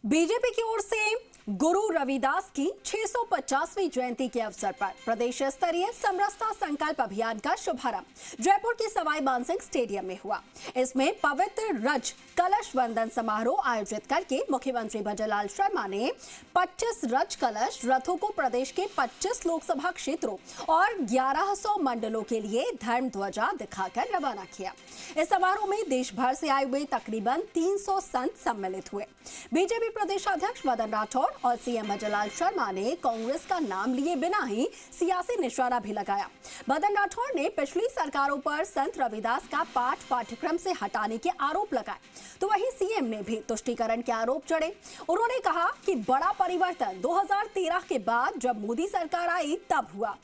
BJP की ओर से गुरु रविदास की 650वीं जयंती के अवसर पर प्रदेश स्तरीय समरसता संकल्प अभियान का शुभारंभ जयपुर के सवाई मानसिंह स्टेडियम में हुआ। इसमें पवित्र रज कलश वंदन समारोह आयोजित करके मुख्यमंत्री भजनलाल शर्मा ने 25 रज कलश रथों को प्रदेश के 25 लोकसभा क्षेत्रों और 1100 मंडलों के लिए धर्म ध्वजा दिखाकर रवाना किया। इस समारोह में देश भर से आए हुए तकरीबन 300 संत सम्मिलित हुए। बीजेपी प्रदेश अध्यक्ष मदन राठौड़ और सीएम भजनलाल शर्मा ने कांग्रेस का नाम लिए बिना ही सियासी निशाना भी लगाया। मदन राठौड़ ने पिछली सरकारों पर संत रविदास का पाठ्यक्रम से हटाने के आरोप लगाए, तो वहीं सीएम ने भी तुष्टीकरण के आरोप चढ़े। उन्होंने कहा कि बड़ा परिवर्तन 2013 के बाद जब मोदी सरकार आई तब हुआ।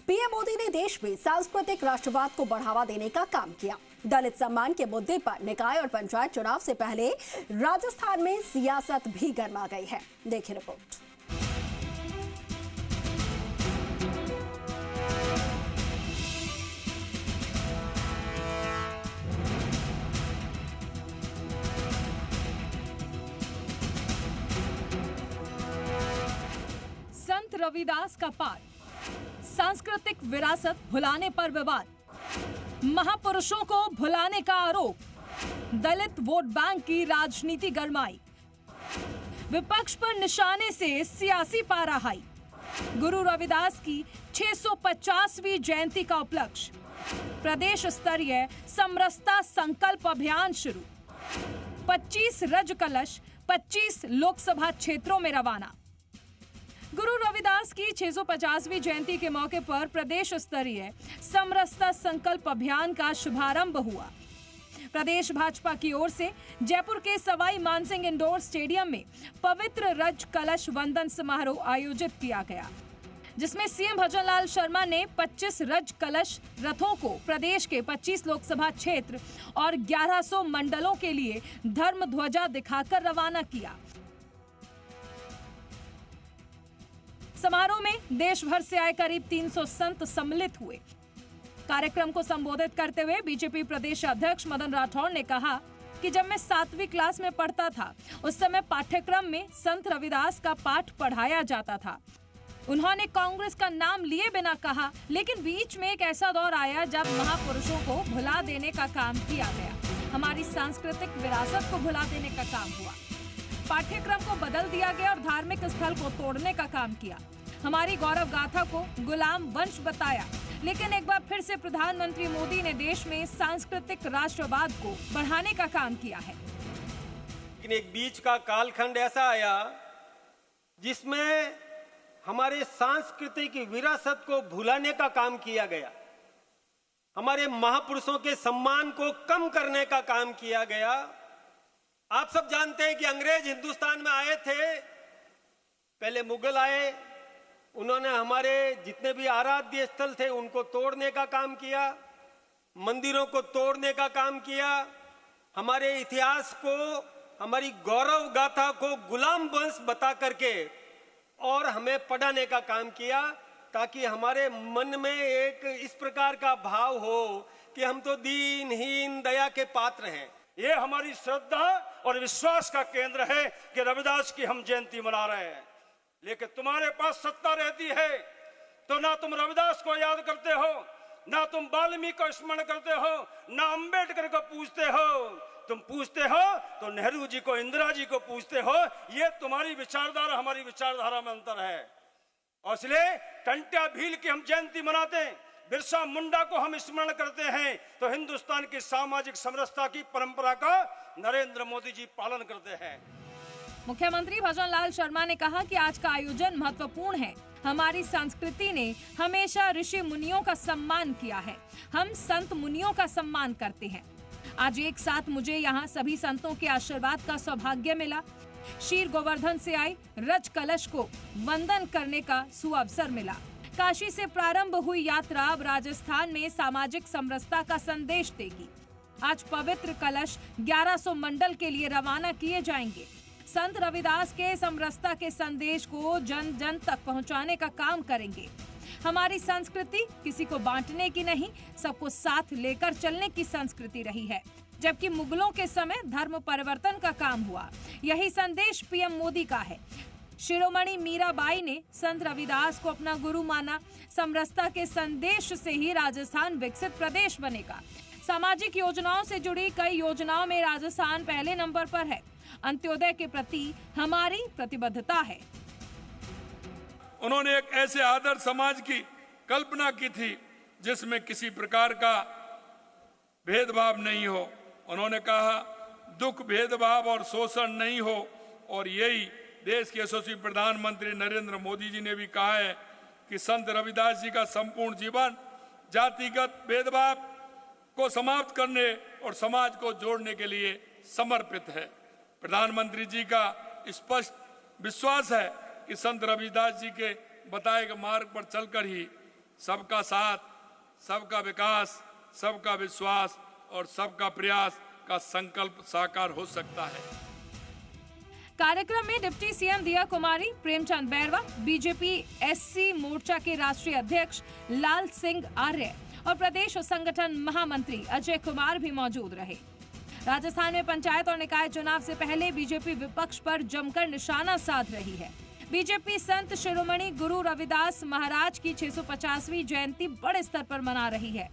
पीएम मोदी ने देश में सांस्कृतिक राष्ट्रवाद को बढ़ावा देने का काम किया। दलित सम्मान के मुद्दे पर निकाय और पंचायत चुनाव से पहले राजस्थान में सियासत भी गर्मा गई है। देखिए रिपोर्ट। संत रविदास का पाठ, सांस्कृतिक विरासत भुलाने पर विवाद, महापुरुषों को भुलाने का आरोप, दलित वोट बैंक की राजनीति गरमाई, विपक्ष पर निशाने से सियासी पारा हाई, गुरु रविदास की 650वीं जयंती का उपलक्ष्य, प्रदेश स्तरीय समरसता संकल्प अभियान शुरू, 25 रज कलश 25 लोकसभा क्षेत्रों में रवाना। गुरु रविदास की 650वीं जयंती के मौके पर प्रदेश स्तरीय समरसता संकल्प अभियान का शुभारंभ हुआ। प्रदेश भाजपा की ओर से जयपुर के सवाई मानसिंह इंडोर स्टेडियम में पवित्र रज कलश वंदन समारोह आयोजित किया गया, जिसमें सीएम भजनलाल शर्मा ने 25 रज कलश रथों को प्रदेश के 25 लोकसभा क्षेत्र और 1100 मंडलों के लिए धर्म ध्वजा दिखाकर रवाना किया। समारोह में देश भर से आए करीब 300 संत सम्मिलित हुए। कार्यक्रम को संबोधित करते हुए बीजेपी प्रदेश अध्यक्ष मदन राठौड़ ने कहा कि जब मैं 7वीं क्लास में पढ़ता था उस समय पाठ्यक्रम में संत रविदास का पाठ पढ़ाया जाता था। उन्होंने कांग्रेस का नाम लिए बिना कहा, लेकिन बीच में एक ऐसा दौर आया जब महापुरुषों को भुला देने का काम किया गया। हमारी सांस्कृतिक विरासत को भुला देने का काम हुआ। पाठ्यक्रम को बदल दिया गया और धार्मिक स्थल को तोड़ने का काम किया। हमारी गौरव गाथा को गुलाम वंश बताया, लेकिन एक बार फिर से प्रधानमंत्री मोदी ने देश में सांस्कृतिक राष्ट्रवाद को बढ़ाने का काम किया है। लेकिन एक बीच का कालखंड ऐसा आया जिसमें हमारे सांस्कृतिक विरासत को भुलाने का काम किया गया, हमारे महापुरुषों के सम्मान को कम करने का काम किया गया। आप सब जानते हैं कि अंग्रेज हिंदुस्तान में आए थे, पहले मुगल आए, उन्होंने हमारे जितने भी आराध्य स्थल थे उनको तोड़ने का काम किया, मंदिरों को तोड़ने का काम किया, हमारे इतिहास को, हमारी गौरव गाथा को गुलाम वंश बता करके और हमें पढ़ाने का काम किया, ताकि हमारे मन में एक इस प्रकार का भाव हो कि हम तो दीनहीन दया के पात्र हैं। ये हमारी श्रद्धा और विश्वास का केंद्र है कि रविदास की हम जयंती मना रहे हैं। लेकिन तुम्हारे पास सत्ता रहती है तो ना तुम रविदास को याद करते हो, ना तुम वाल्मीकि को स्मरण करते हो, ना अंबेडकर को पूछते हो। तुम पूछते हो तो नेहरू जी को, इंदिरा जी को पूछते हो। ये तुम्हारी विचारधारा, हमारी विचारधारा में अंतर है। और इसलिए टंट्या भील की हम जयंती मनाते हैं, बिरसा मुंडा को हम स्मरण करते हैं, तो हिंदुस्तान की सामाजिक समरसता की परंपरा का नरेंद्र मोदी जी पालन करते हैं। मुख्यमंत्री भजनलाल शर्मा ने कहा कि आज का आयोजन महत्वपूर्ण है। हमारी संस्कृति ने हमेशा ऋषि मुनियों का सम्मान किया है। हम संत मुनियों का सम्मान करते हैं। आज एक साथ मुझे यहाँ सभी संतों के आशीर्वाद का सौभाग्य मिला। शीर गोवर्धन से आई रज कलश को वंदन करने का सुअवसर मिला। काशी से प्रारंभ हुई यात्रा अब राजस्थान में सामाजिक समरसता का संदेश देगी। आज पवित्र कलश 1100 मंडल के लिए रवाना किए जाएंगे। संत रविदास के समरसता के संदेश को जन जन तक पहुंचाने का काम करेंगे। हमारी संस्कृति किसी को बांटने की नहीं, सबको साथ लेकर चलने की संस्कृति रही है। जबकि मुगलों के समय धर्म परिवर्तन का काम हुआ। यही संदेश पीएम मोदी का है। शिरोमणि मीराबाई ने संत रविदास को अपना गुरु माना। समरसता के संदेश से ही राजस्थान विकसित प्रदेश बनेगा। सामाजिक योजनाओं से जुड़ी कई योजनाओं में राजस्थान पहले नंबर पर है। अंत्योदय के प्रति हमारी प्रतिबद्धता है। उन्होंने एक ऐसे आदर्श समाज की कल्पना की थी जिसमें किसी प्रकार का भेदभाव नहीं हो। उन्होंने कहा दुख, भेदभाव और शोषण नहीं हो। और यही देश के यशस्वी प्रधानमंत्री नरेंद्र मोदी जी ने भी कहा है कि संत रविदास जी का संपूर्ण जीवन जातिगत भेदभाव को समाप्त करने और समाज को जोड़ने के लिए समर्पित है। प्रधानमंत्री जी का स्पष्ट विश्वास है कि संत रविदास जी के बताए गए मार्ग पर चलकर ही सबका साथ, सबका विकास, सबका विश्वास और सबका प्रयास का संकल्प साकार हो सकता है। कार्यक्रम में डिप्टी सीएम दिया कुमारी, प्रेमचंद बैरवा, बीजेपी एससी मोर्चा के राष्ट्रीय अध्यक्ष लाल सिंह आर्य और प्रदेश संगठन महामंत्री अजय कुमार भी मौजूद रहे। राजस्थान में पंचायत और निकाय चुनाव से पहले बीजेपी विपक्ष पर जमकर निशाना साध रही है। बीजेपी संत शिरोमणि गुरु रविदास महाराज की 650वीं जयंती बड़े स्तर पर मना रही है।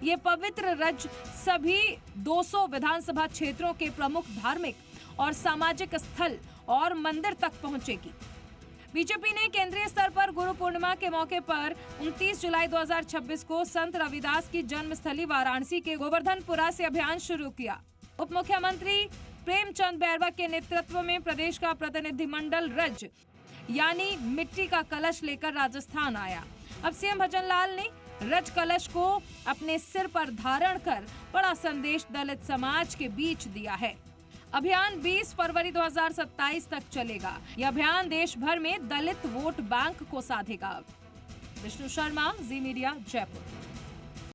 ये पवित्र रज सभी 200 विधानसभा क्षेत्रों के प्रमुख धार्मिक और सामाजिक स्थल और मंदिर तक पहुंचेगी। बीजेपी ने केंद्रीय स्तर पर गुरु पूर्णिमा के मौके पर 29 जुलाई 2026 को संत रविदास की जन्मस्थली वाराणसी के गोवर्धनपुरा से अभियान शुरू किया। उप मुख्यमंत्री प्रेमचंद बैरवा के नेतृत्व में प्रदेश का प्रतिनिधिमंडल रज यानी मिट्टी का कलश लेकर राजस्थान आया। अब सीएम भजन लाल ने रज कलश को अपने सिर पर धारण कर बड़ा संदेश दलित समाज के बीच दिया है। अभियान 20 फरवरी 2027 तक चलेगा। यह अभियान देश भर में दलित वोट बैंक को साधेगा। विष्णु शर्मा, जी मीडिया, जयपुर।